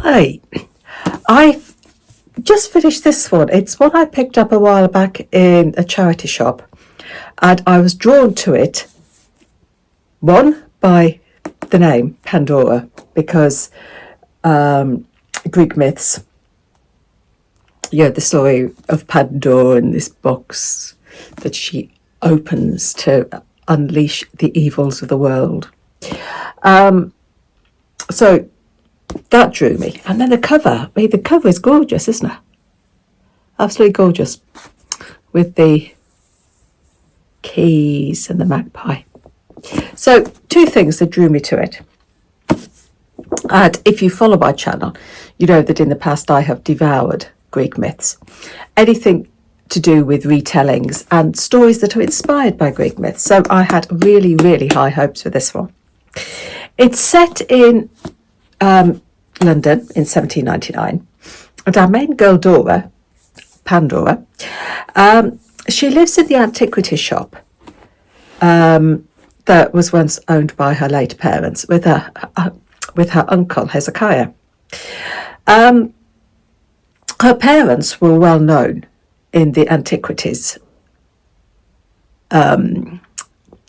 Hi, I've just finished this one. It's one I picked up a while back in a charity shop, and I was drawn to it, one, by the name Pandora, because Greek myths, the story of Pandora in this box that she opens to unleash the evils of the world. So that drew me. And then the cover, the cover is gorgeous, isn't it? Absolutely gorgeous, with the keys and the magpie. So two things that drew me to it. And if you follow my channel, you know that in the past I have devoured Greek myths. Anything to do with retellings and stories that are inspired by Greek myths. So I had really, really high hopes for this one. It's set in London in 1799, and our main girl Pandora, she lives in the antiquities shop that was once owned by her late parents with her uncle Hezekiah. Her parents were well known in the antiquities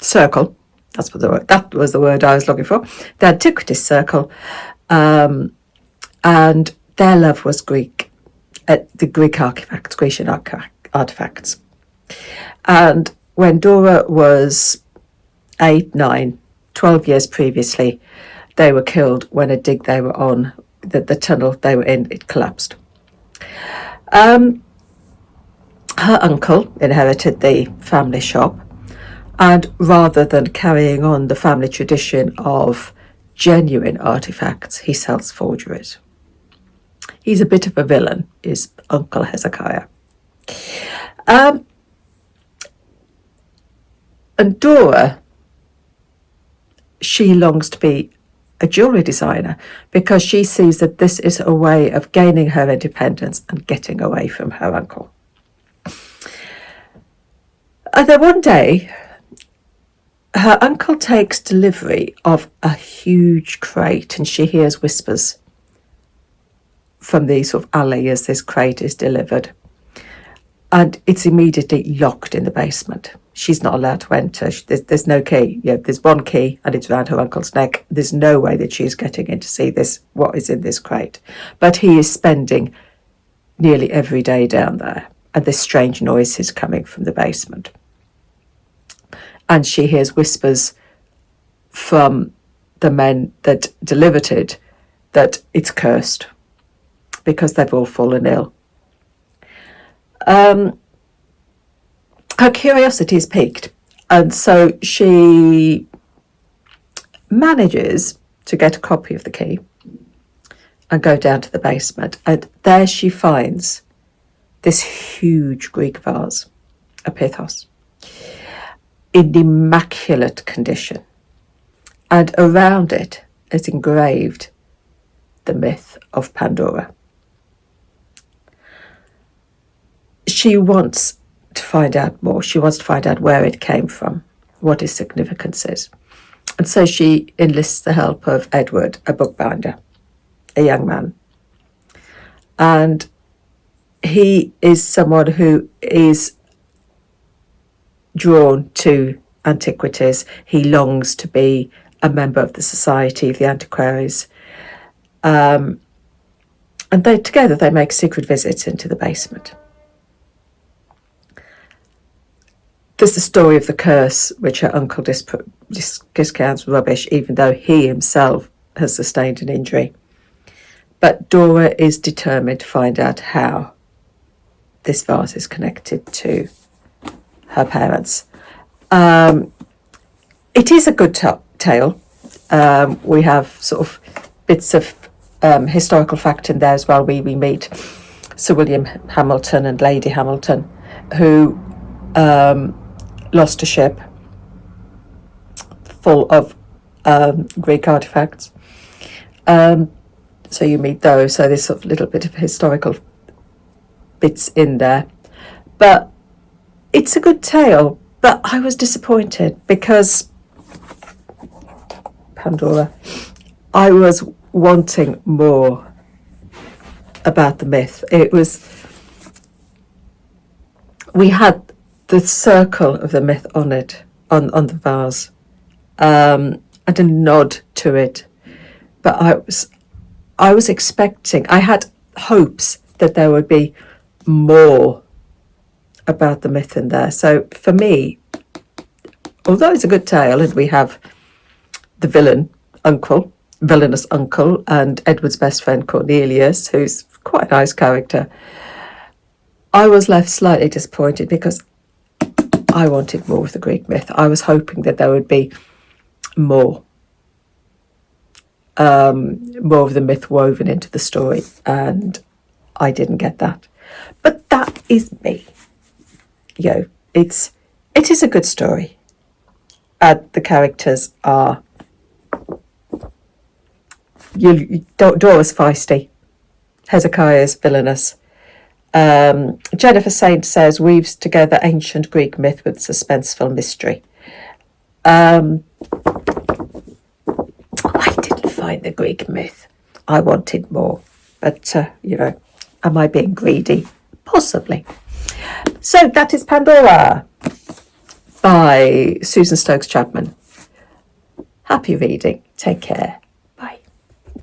circle. That was the word I was looking for. The antiquities circle, and their love was Greek, the Greek artifacts, Grecian artifacts. And when Dora was 8, 9, 12 years previously, they were killed when a dig they were on, the tunnel they were in, it collapsed. Her uncle inherited the family shop, and rather than carrying on the family tradition of genuine artifacts, he sells forgeries. He's a bit of a villain, is Uncle Hezekiah. And Dora, she longs to be a jewellery designer because she sees that this is a way of gaining her independence and getting away from her uncle. And then one day, her uncle takes delivery of a huge crate, and she hears whispers from the sort of alley as this crate is delivered. And it's immediately locked in the basement. She's not allowed to enter. There's no key. There's one key, and it's around her uncle's neck. There's no way that she's getting in to see what is in this crate. But he is spending nearly every day down there, and this strange noise is coming from the basement. And she hears whispers from the men that delivered it that it's cursed because they've all fallen ill. Her curiosity is piqued, and so she manages to get a copy of the key and go down to the basement, and there she finds this huge Greek vase, a pithos, in immaculate condition, and around it is engraved the myth of Pandora. She wants to find out more. She wants to find out where it came from, what its significance is. And so she enlists the help of Edward, a bookbinder, a young man. And he is someone who is drawn to antiquities. He longs to be a member of the Society of the Antiquaries. And together they make secret visits into the basement. There's the story of the curse, which her uncle discounts rubbish, even though he himself has sustained an injury. But Dora is determined to find out how this vase is connected to her parents. It is a good tale. We have sort of bits of historical fact in there as well. We meet Sir William Hamilton and Lady Hamilton, who lost a ship full of Greek artifacts. So you meet those. So there's sort of a little bit of historical bits in there. But it's a good tale. But I was disappointed because Pandora, I was wanting more about the myth. It was, we had the circle of the myth on it, on the vase, and a nod to it. But I was expecting, I had hopes that there would be more about the myth in there. So for me, although it's a good tale, and we have the villainous uncle, and Edward's best friend Cornelius, who's quite a nice character, I was left slightly disappointed because I wanted more of the Greek myth. I was hoping that there would be more of the myth woven into the story, and I didn't get that. But that is me. It is a good story. The characters are, Dora's feisty, Hezekiah's villainous. Jennifer Saint says weaves together ancient Greek myth with suspenseful mystery. I didn't find the Greek myth. I wanted more, but am I being greedy? Possibly. So that is Pandora by Susan Stokes-Chapman. Happy reading. Take care.